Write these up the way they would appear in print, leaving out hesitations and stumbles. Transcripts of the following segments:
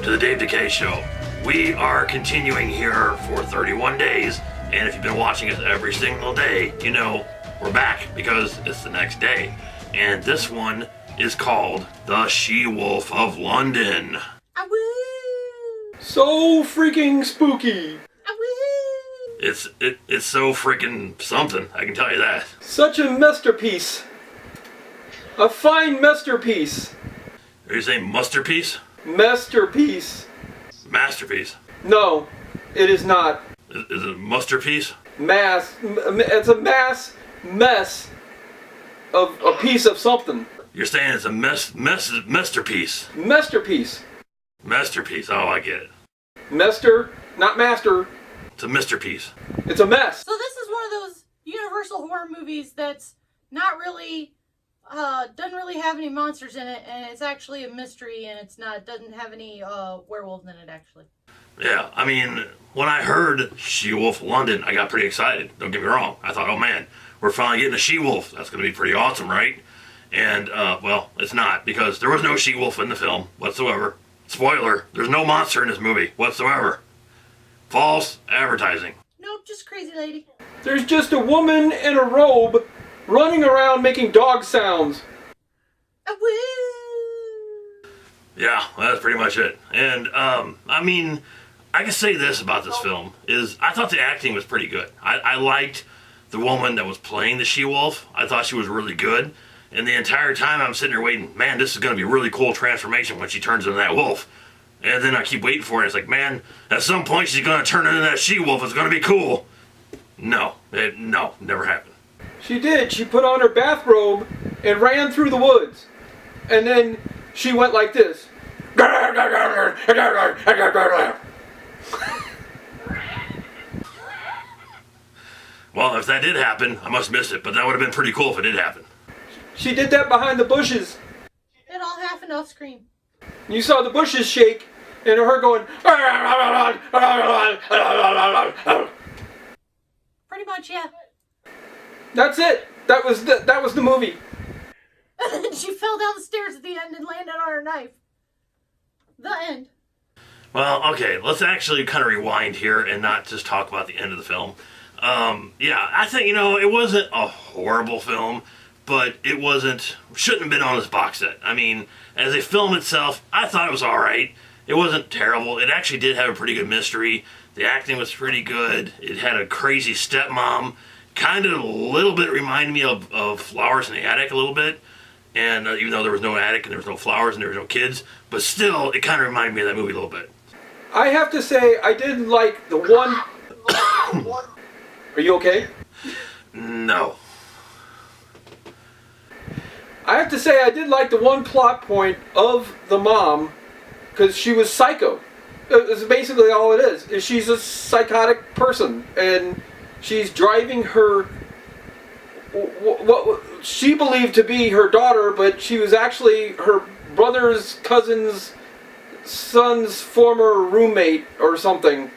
to the Dave Decay Show. We are continuing here for 31 days, and if you've been watching us every single day, you know we're back because it's the next day. And this one is called The She-Wolf of London. So freaking spooky. It's so freaking something, I can tell you that. Such a masterpiece. A fine masterpiece. Are you saying masterpiece? Masterpiece. Masterpiece. No, it is not. Is it a masterpiece? It's a mess of a piece of something. You're saying it's a masterpiece. Masterpiece. Masterpiece. Oh, I get it. Not master. It's a masterpiece. It's a mess. So this is one of those Universal horror movies that's not really, doesn't really have any monsters in it, and it's actually a mystery, and it doesn't have any werewolves in it, actually. Yeah, I mean, when I heard She-Wolf London, I got pretty excited. Don't get me wrong. I thought, oh man, we're finally getting a she-wolf. That's going to be pretty awesome, right? And, well, it's not, because there was no she-wolf in the film whatsoever. Spoiler, there's no monster in this movie whatsoever. False advertising. Nope, just crazy lady. There's just a woman in a robe running around making dog sounds. Yeah, that's pretty much it. And, I mean, I can say this about this film, is I thought the acting was pretty good. I liked the woman that was playing the she-wolf. I thought she was really good. And the entire time I'm sitting there waiting, man, this is going to be a really cool transformation when she turns into that wolf. And then I keep waiting for it. It's like, man, at some point she's going to turn into that she-wolf. It's going to be cool. No, never happened. She did. She put on her bathrobe and ran through the woods. And then she went like this. Well, if that did happen, I must have missed it. But that would have been pretty cool if it did happen. She did that behind the bushes. It all happened off screen. You saw the bushes shake and her going. Pretty much, yeah. That's it. That was the movie. And then she fell down the stairs at the end and landed on her knife. The end. Well, okay, let's actually kind of rewind here and not just talk about the end of the film. Yeah, I think, it wasn't a horrible film, but it shouldn't have been on this box set. I mean, as a film itself, I thought it was alright. It wasn't terrible. It actually did have a pretty good mystery. The acting was pretty good. It had a crazy stepmom. Kind of a little bit reminded me of Flowers in the Attic a little bit. And even though there was no attic and there was no flowers and there was no kids, but still, it kind of reminded me of that movie a little bit. I have to say, I did like the one... Are you okay? No. I have to say, I did like the one plot point of the mom, because she was psycho. It's basically all it is she's a psychotic person, and she's driving her... what she believed to be her daughter, but she was actually her brother's cousin's son's former roommate or something.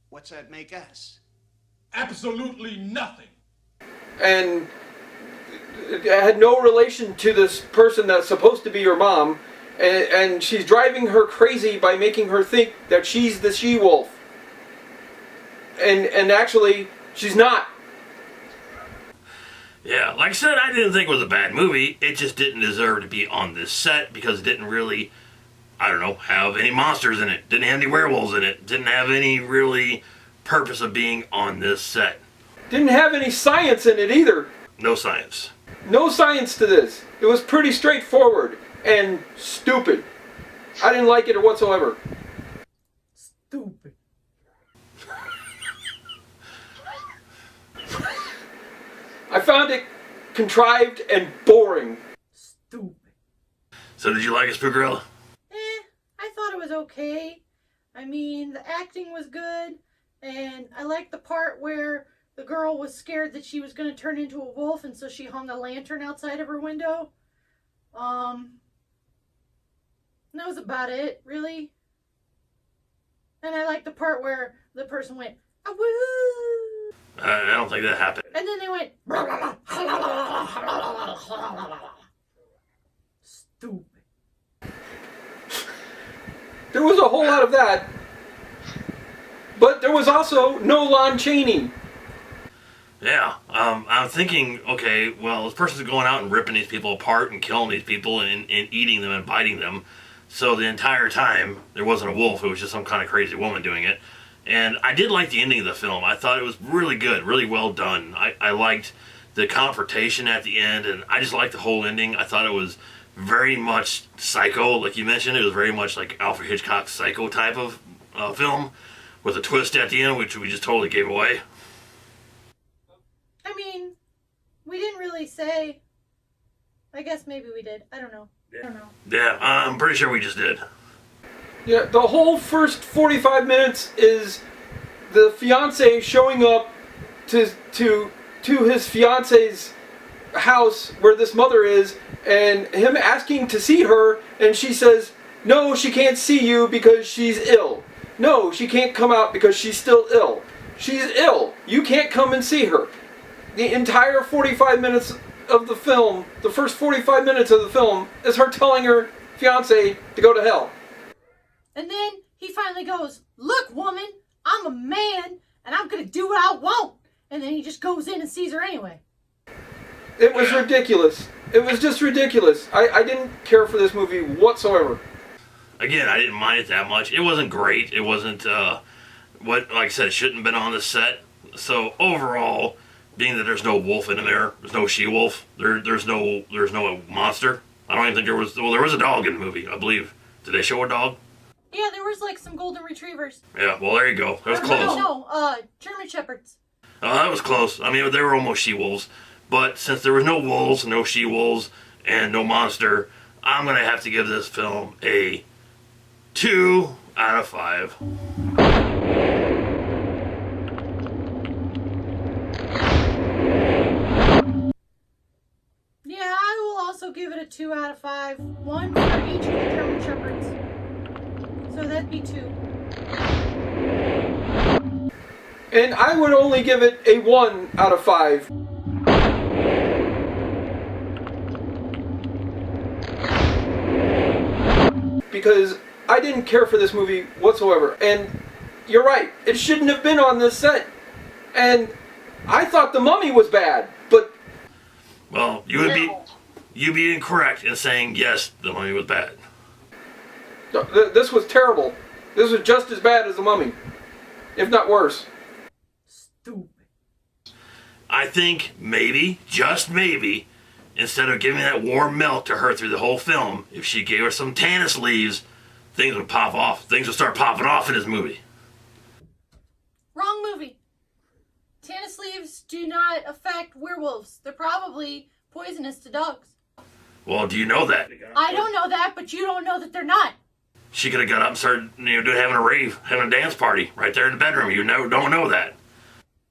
What's that make us? Absolutely nothing. And it had no relation to this person that's supposed to be her mom. And she's driving her crazy by making her think that she's the she-wolf. And actually, she's not. Yeah, like I said, I didn't think it was a bad movie. It just didn't deserve to be on this set because it didn't really, have any monsters in it. Didn't have any werewolves in it. Didn't have any really purpose of being on this set. Didn't have any science in it either. No science. No science to this. It was pretty straightforward. And stupid. I didn't like it whatsoever. Stupid. I found it contrived and boring. Stupid. So did you like it, Spookerella? I thought it was okay. I mean, the acting was good, and I liked the part where the girl was scared that she was going to turn into a wolf, and so she hung a lantern outside of her window. That was about it, really. And I like the part where the person went, "Ah, woo!" I don't think that happened. And then they went. Stupid. There was a whole lot of that. But there was also no Lon Chaney. Yeah, I'm thinking, okay, well, this person's going out and ripping these people apart and killing these people and eating them and biting them. So the entire time, there wasn't a wolf. It was just some kind of crazy woman doing it. And I did like the ending of the film. I thought it was really good, really well done. I liked the confrontation at the end, and I just liked the whole ending. I thought it was very much Psycho, like you mentioned. It was very much like Alfred Hitchcock's Psycho type of film, with a twist at the end, which we just totally gave away. I mean, we didn't really say. I guess maybe we did. I don't know. Yeah, I'm pretty sure we just did. Yeah, the whole first 45 minutes is the fiance showing up to his fiance's house where this mother is, and him asking to see her, and she says, no, she can't see you because she's ill. No, she can't come out because she's still ill. She's ill. You can't come and see her. The entire 45 minutes of the film, the first 45 minutes of the film, is her telling her fiance to go to hell. And then he finally goes, look, woman, I'm a man, and I'm going to do what I want. And then he just goes in and sees her anyway. It was ridiculous. It was just ridiculous. I didn't care for this movie whatsoever. Again, I didn't mind it that much. It wasn't great. It wasn't, like I said, it shouldn't have been on the set. So overall, being that there's no wolf in there, there's no she-wolf, there's no monster. I don't even think there was, well, there was a dog in the movie, I believe. Did they show a dog? Yeah, there was like some golden retrievers. Yeah, well, there you go. That was close. No, German Shepherds. Oh, that was close. I mean, they were almost she-wolves. But since there was no wolves, no she-wolves, and no monster, I'm going to have to give this film a 2 out of 5. Yeah, I will also give it a 2 out of 5. 1 for each of the German Shepherds. So that'd be 2. And I would only give it a 1 out of 5. Because I didn't care for this movie whatsoever. And you're right, it shouldn't have been on this set. And I thought The Mummy was bad, but... Well, you'd be incorrect in saying, yes, The Mummy was bad. This was terrible. This was just as bad as The Mummy, if not worse. Stupid. I think maybe, just maybe, instead of giving that warm milk to her through the whole film, if she gave her some tannis leaves, things would pop off. Things would start popping off in this movie. Wrong movie. Tannis leaves do not affect werewolves. They're probably poisonous to dogs. Well, do you know that? I don't know that, but you don't know that they're not. She could have got up and started, having a rave, having a dance party right there in the bedroom. You don't know that.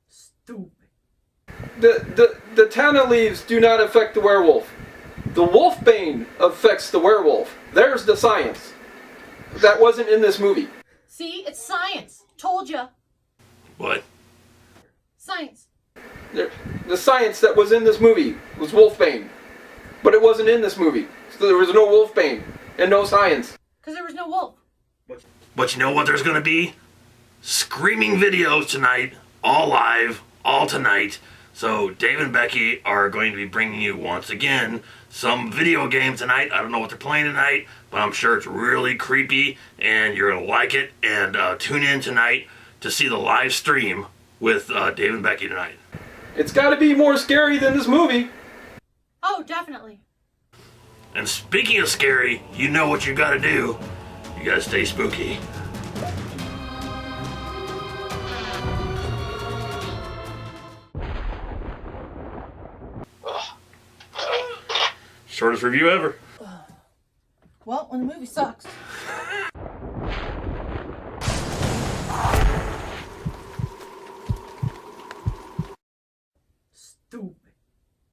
Stupid. The tannin leaves do not affect the werewolf. The wolfbane affects the werewolf. There's the science. That wasn't in this movie. See, it's science. Told ya. What? Science. The science that was in this movie was wolfbane. But it wasn't in this movie. So there was no wolfbane and no science. Because there was no wolf. But you know what there's going to be? Screaming videos tonight, all live, all tonight. So Dave and Becky are going to be bringing you, once again, some video game tonight. I don't know what they're playing tonight, but I'm sure it's really creepy, and you're going to like it. And tune in tonight to see the live stream with Dave and Becky tonight. It's got to be more scary than this movie. Oh, definitely. And speaking of scary, you know what you got to do. You got to stay spooky. Shortest review ever. Well, when the movie sucks.